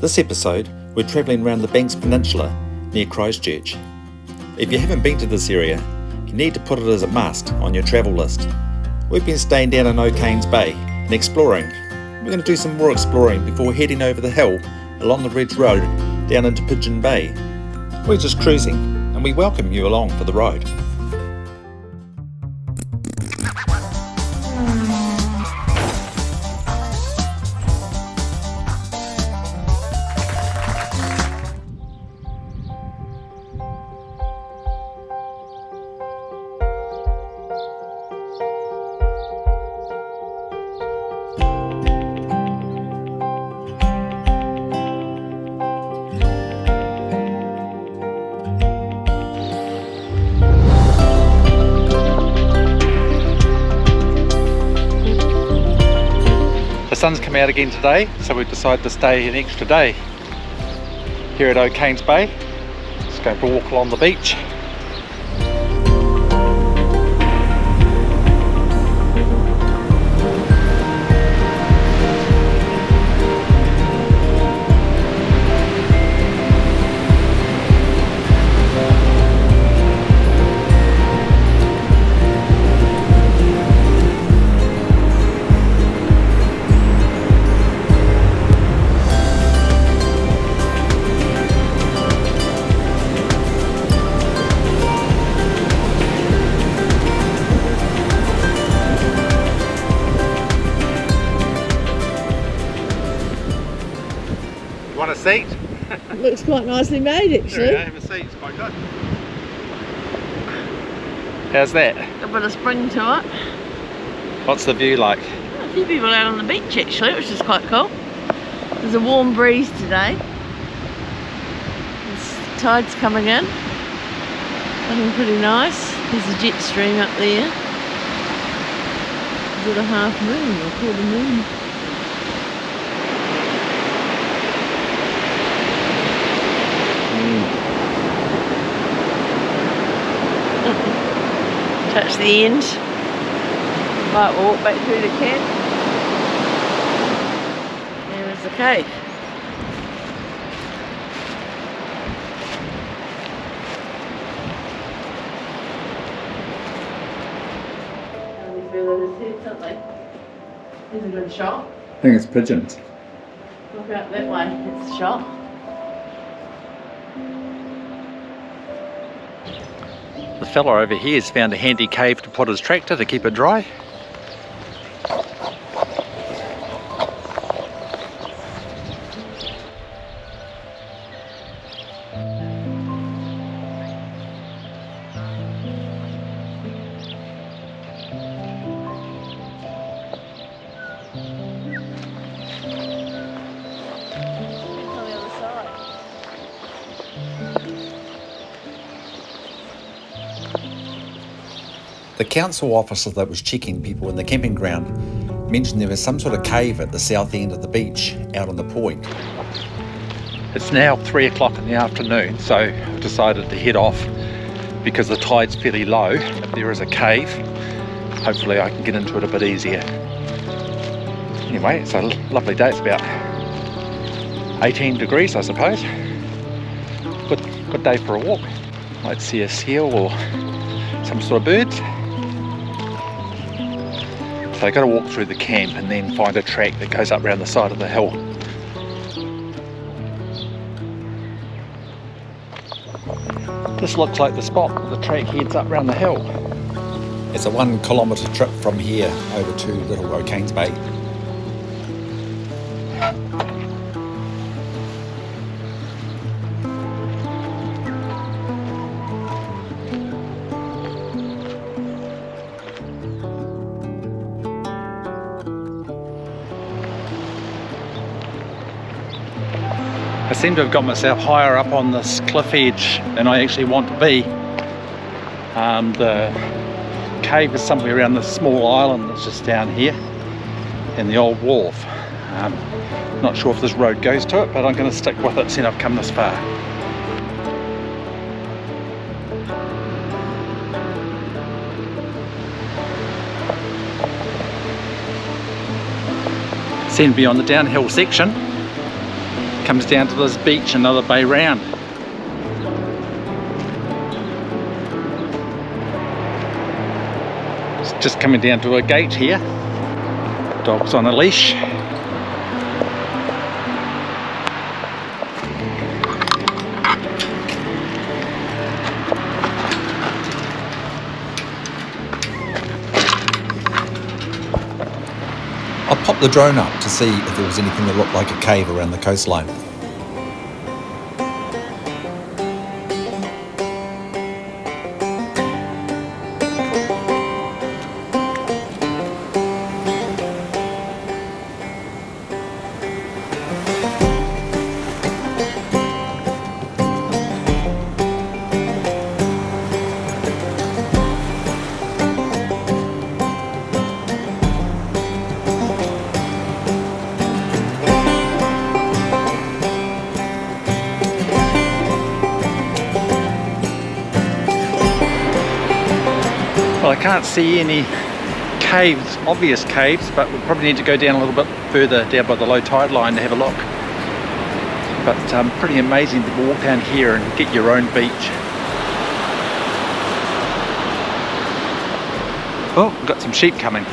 This episode, we're travelling around the Banks Peninsula near Christchurch. If you haven't been to this area, you need to put it as a must on your travel list. We've been staying down in Okains Bay and exploring. We're going to do some more exploring before heading over the hill along the Ridge Road down into Pigeon Bay. We're just cruising and we welcome you along for the ride. The sun's come out again today, so we've decided to stay an extra day here at Okains Bay. Just going for a walk along the beach. Want a seat? Looks quite nicely made actually. There we go, have a seat, it's quite good. How's that? A bit of spring to it. What's the view like? A few people out on the beach actually, which is quite cool. There's a warm breeze today. The tide's coming in. Looking pretty nice. There's a jet stream up there. Is it a half moon or quarter moon? Touch the end. Might walk back through the camp. There is the cave. Only further this head, something. There's a good shot. I think it's pigeons. Look out that way, it's a shot. The fella over here has found a handy cave to put his tractor to keep it dry. The council officer that was checking people in the camping ground mentioned there was some sort of cave at the south end of the beach out on the point. It's now 3 o'clock in the afternoon, so I've decided to head off because the tide's fairly low. There is a cave. Hopefully I can get into it a bit easier. Anyway, it's a lovely day. It's about 18 degrees, I suppose. Good day for a walk. Might see a seal or some sort of birds. So I've got to walk through the camp and then find a track that goes up around the side of the hill. This looks like the spot where the track heads up around the hill. It's a 1 kilometre trip from here over to Little Okains Bay. I seem to have got myself higher up on this cliff edge than I actually want to be. The cave is somewhere around this small island that's just down here in the old wharf. Not sure if this road goes to it, but I'm going to stick with it since I've come this far. Seem to be on the downhill section. Comes down to this beach, another bay round. It's just coming down to a gate here. Dog's on a leash. I popped the drone up to see if there was anything that looked like a cave around the coastline. Well, I can't see any caves, obvious caves, but we'll probably need to go down a little bit further down by the low tide line to have a look. But pretty amazing to walk down here and get your own beach. Oh, we've got some sheep coming.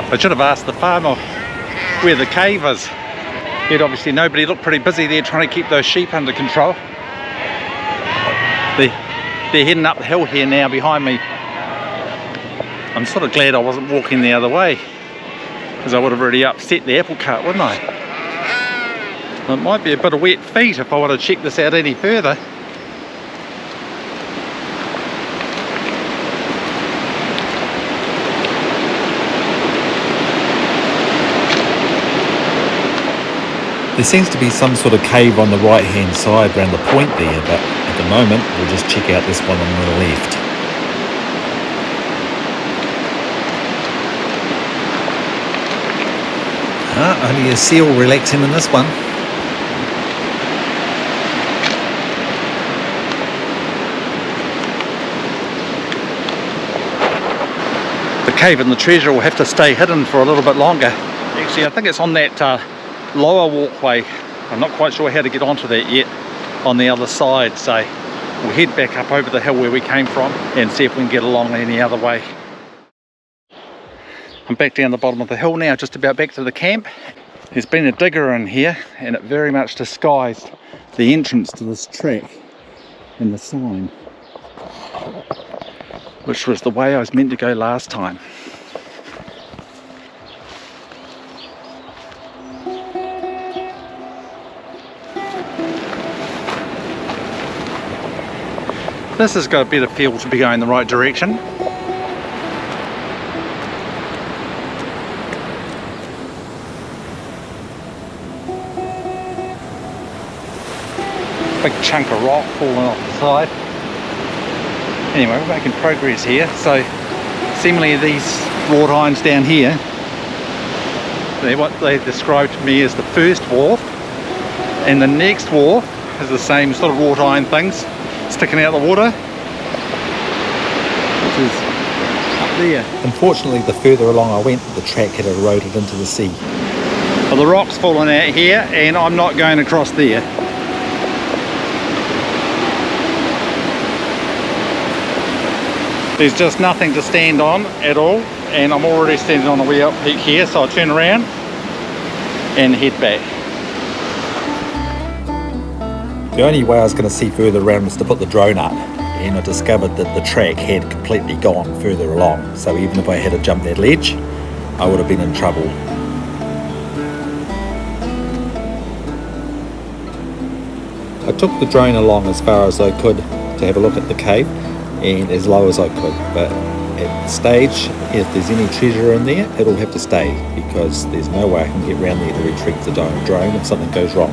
I should have asked the farmer where the cave is. Yet obviously nobody looked pretty busy there trying to keep those sheep under control. They're heading up the hill here now behind me. I'm sort of glad I wasn't walking the other way, because I would have already upset the apple cart, wouldn't I? It might be a bit of wet feet if I want to check this out any further. There seems to be some sort of cave on the right hand side around the point there, but at the moment we'll just check out this one on the left. Only a seal relaxing in this one. The cave and the treasure will have to stay hidden for a little bit longer. Actually, I think it's on that lower walkway. I'm not quite sure how to get onto that yet on the other side, so we'll head back up over the hill where we came from and see if we can get along any other way. I'm back down the bottom of the hill now, just about back to the camp. There's been a digger in here and it very much disguised the entrance to this track and the sign, which was the way I was meant to go last time. This has got a better feel to be going the right direction. Big chunk of rock falling off the side. Anyway, we're making progress here. So seemingly these wrought irons down here, what they described to me as the first wharf, and the next wharf is the same sort of wrought iron things sticking out the water, which is up there. Unfortunately, the further along I went, the track had eroded into the sea. Well, the rock's falling out here and I'm not going across there. There's just nothing to stand on at all, and I'm already standing on a wee up peak here, so I'll turn around and head back. The only way I was going to see further around was to put the drone up, and I discovered that the track had completely gone further along, so even if I had to jump that ledge, I would have been in trouble. I took the drone along as far as I could to have a look at the cave, and as low as I could. But at the stage, if there's any treasure in there, it'll have to stay, because there's no way I can get around there to retrieve the drone if something goes wrong.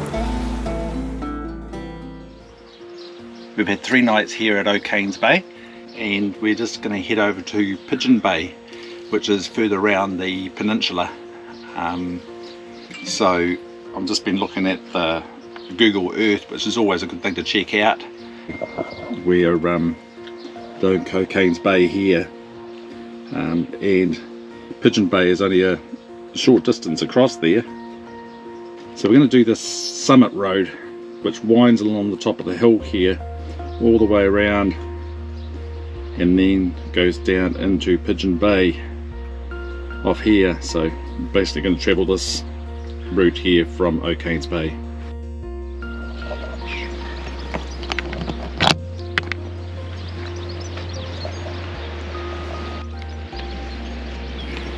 We've had 3 nights here at Okains Bay, and we're just going to head over to Pigeon Bay, which is further around the peninsula. So I've just been looking at the Google Earth, which is always a good thing to check out. We're doing Okains Bay here, and Pigeon Bay is only a short distance across there. So we're going to do this summit road, which winds along the top of the hill here, all the way around, and then goes down into Pigeon Bay off here. So basically going to travel this route here from Okains Bay.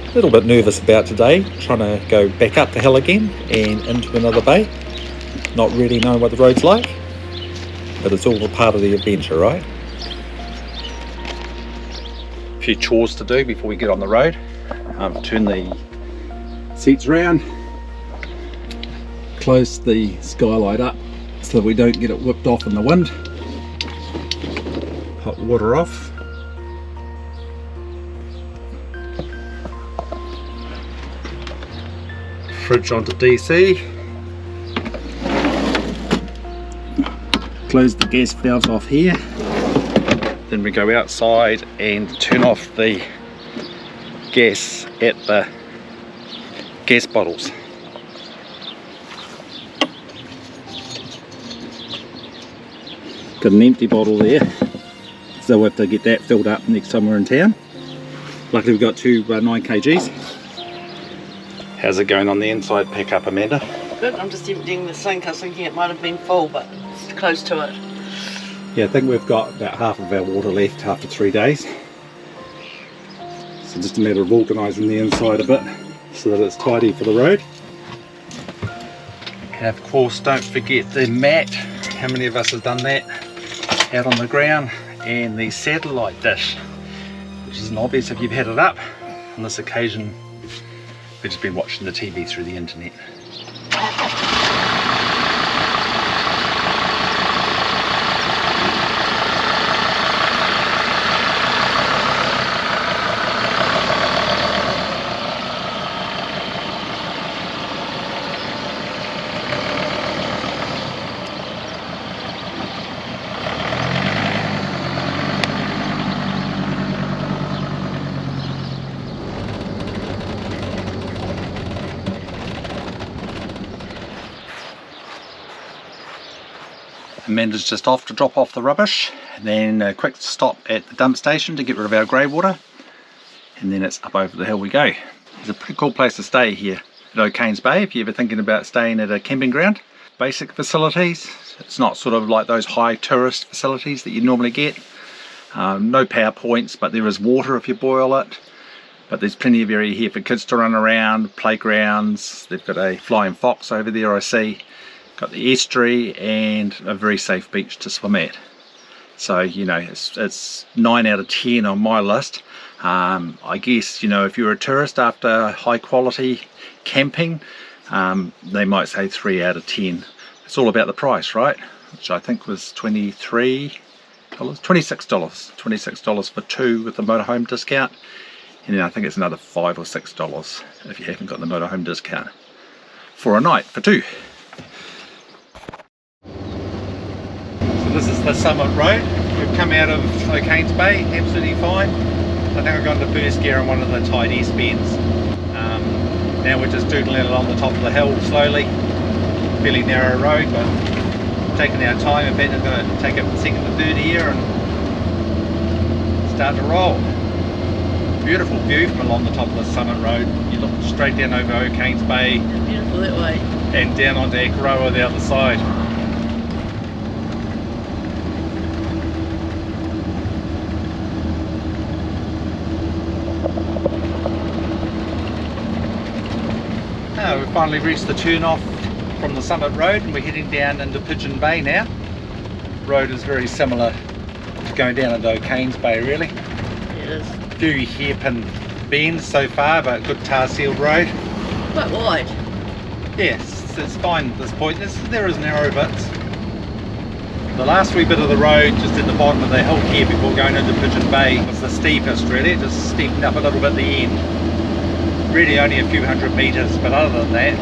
A little bit nervous about today, trying to go back up the hill again and into another bay. Not really knowing what the road's like, but it's all a part of the adventure, right? A few chores to do before we get on the road. Turn the seats round, close the skylight up so we don't get it whipped off in the wind. Hot water off. Fridge onto DC. Close the gas valves off here. Then we go outside and turn off the gas at the gas bottles. Got an empty bottle there, so we'll have to get that filled up next time we're in town. Luckily we've got 2 9 kgs. How's it going on the inside pickup, Amanda? Good, I'm just emptying the sink. I was thinking it might have been full, but it's close to it. Yeah, I think we've got about half of our water left after 3 days. So just a matter of organising the inside a bit so that it's tidy for the road. And of course, don't forget the mat. How many of us have done that? Out on the ground. And the satellite dish, which isn't obvious if you've had it up. On this occasion, we've just been watching the TV through the internet. Amanda's just off to drop off the rubbish, and then a quick stop at the dump station to get rid of our grey water, and then it's up over the hill we go. It's a pretty cool place to stay here at Okains Bay if you're ever thinking about staying at a camping ground. Basic facilities, it's not sort of like those high tourist facilities that you normally get. No power points, but there is water if you boil it. But there's plenty of area here for kids to run around, playgrounds. They've got a flying fox over there I see. Got the estuary and a very safe beach to swim at. So, you know, it's 9 out of 10 on my list. I guess, you know, if you're a tourist after high quality camping, they might say 3 out of 10. It's all about the price, right? Which I think was $26 for 2 with the motorhome discount. And then I think it's another $5 or $6 if you haven't got the motorhome discount for a night for 2. This is the summit road. We've come out of Okains Bay, absolutely fine. I think I've gone to first gear on one of the tight east bends. Now we're just doodling along the top of the hill slowly. Fairly narrow road, but taking our time. In fact, it's going to take a second to third here and start to roll. Beautiful view from along the top of the summit road. You look straight down over Okains Bay. Beautiful that way. And down onto Akaroa the other side. We've finally reached the turn off from the summit road and we're heading down into Pigeon Bay now. The road is very similar to going down into Okains Bay really. It is. A few hairpin bends so far, but good tar sealed road. Quite wide. Yes, it's fine at this point. There is narrow bits. The last wee bit of the road just at the bottom of the hill here before going into Pigeon Bay was the steepest really. It just steepened up a little bit at the end. Really only a few hundred metres, but other than that,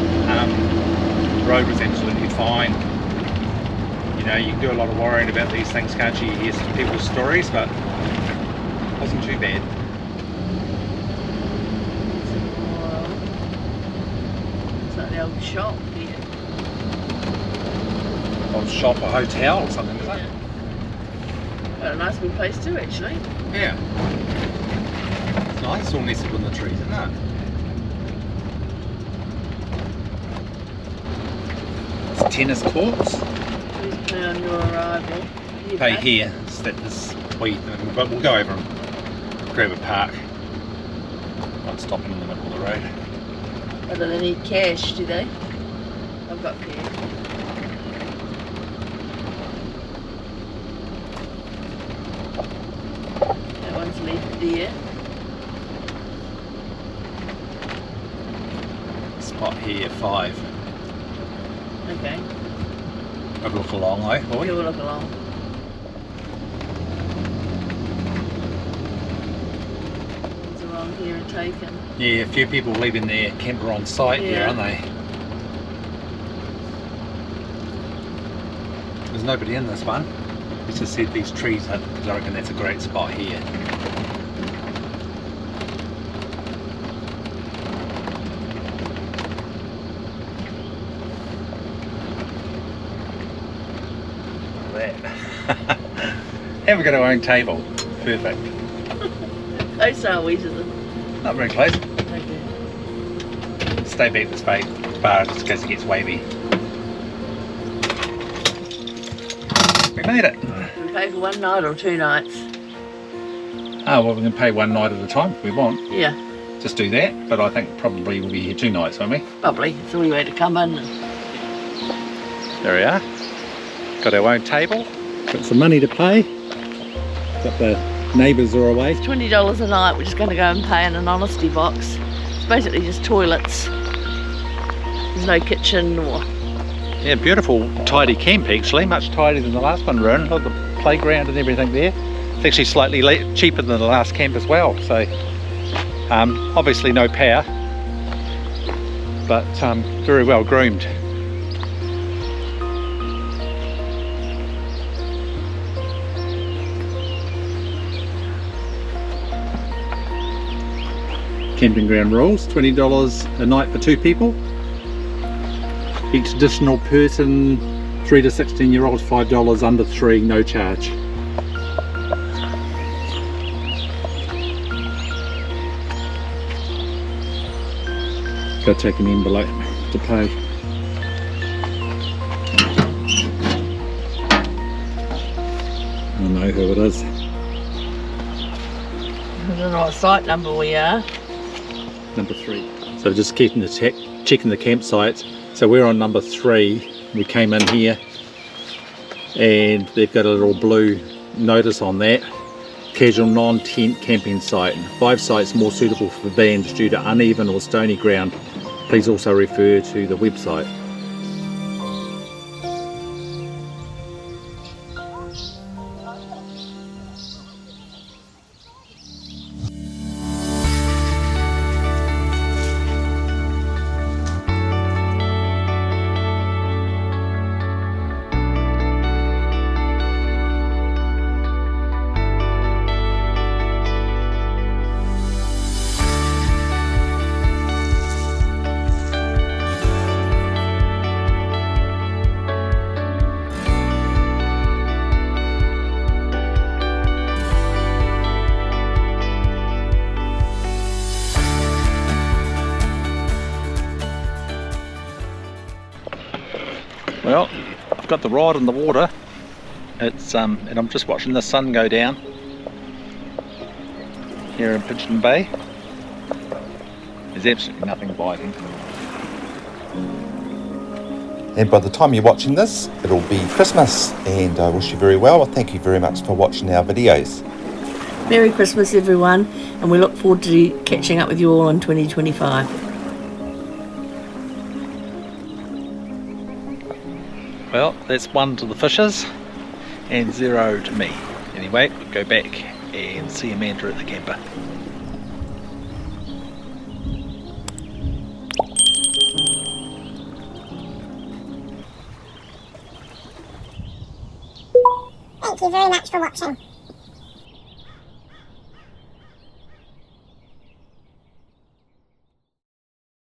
the road was absolutely fine. You know, you can do a lot of worrying about these things, can't you? You hear some people's stories, but it wasn't too bad. It's like the old shop here. Old shop or hotel or something, is it? Quite a nice big place too, actually. Yeah. It's nice, all nestled in the trees, isn't it? It's tennis courts. Please pay on your arrival. You Pay here, so that this but we'll go over and grab a park. Not stopping in the middle of the road. Oh, do they need cash, do they? I've got cash. That one's left there. Spot here, 5. Okay. Have a look along though, boy. We'll look along. One's along here and taken. Yeah, a few people leaving their camper on site here, Yeah. aren't they? There's nobody in this one. It's just said these trees, because I reckon that's a great spot here. And we've got our own table. Perfect. Close are we to them? Not very close. Okay. Stay back this way, bar just in case it gets wavy. We made it. We pay for one night or 2 nights? Oh, well, we can pay one night at a time if we want. Yeah, Just do that, but I think probably we'll be here 2 nights, won't we? probably. It's the only way to come in. There we are. Got our own table. Got some money to pay. Got the neighbours are away. $20 a night. We're just going to go and pay in an honesty box. It's basically just toilets. There's no kitchen or... Yeah, beautiful, tidy camp actually. Much tidier than the last one we were in. Look at the playground and everything there. It's actually slightly cheaper than the last camp as well. So, obviously no power, but very well groomed. Camping ground rules, $20 a night for 2 people. Each additional person, 3 to 16-year-olds, $5, under 3, no charge. Go take an envelope to pay. I know who it is. I don't know what site number we are. Number 3. So just keeping checking the campsites. So we're on number 3. We came in here and they've got a little blue notice on that. Casual non-tent camping site. 5 sites more suitable for vans due to uneven or stony ground. Please also refer to the website. Well, I've got the rod in the water. It's and I'm just watching the sun go down here in Pigeon Bay. There's absolutely nothing biting. And by the time you're watching this, it'll be Christmas, and I wish you very well. Thank you very much for watching our videos. Merry Christmas, everyone, and we look forward to catching up with you all in 2025. Well, that's 1 to the fishes and 0 to me. Anyway, we'll go back and see Amanda at the camper. Thank you very much for watching.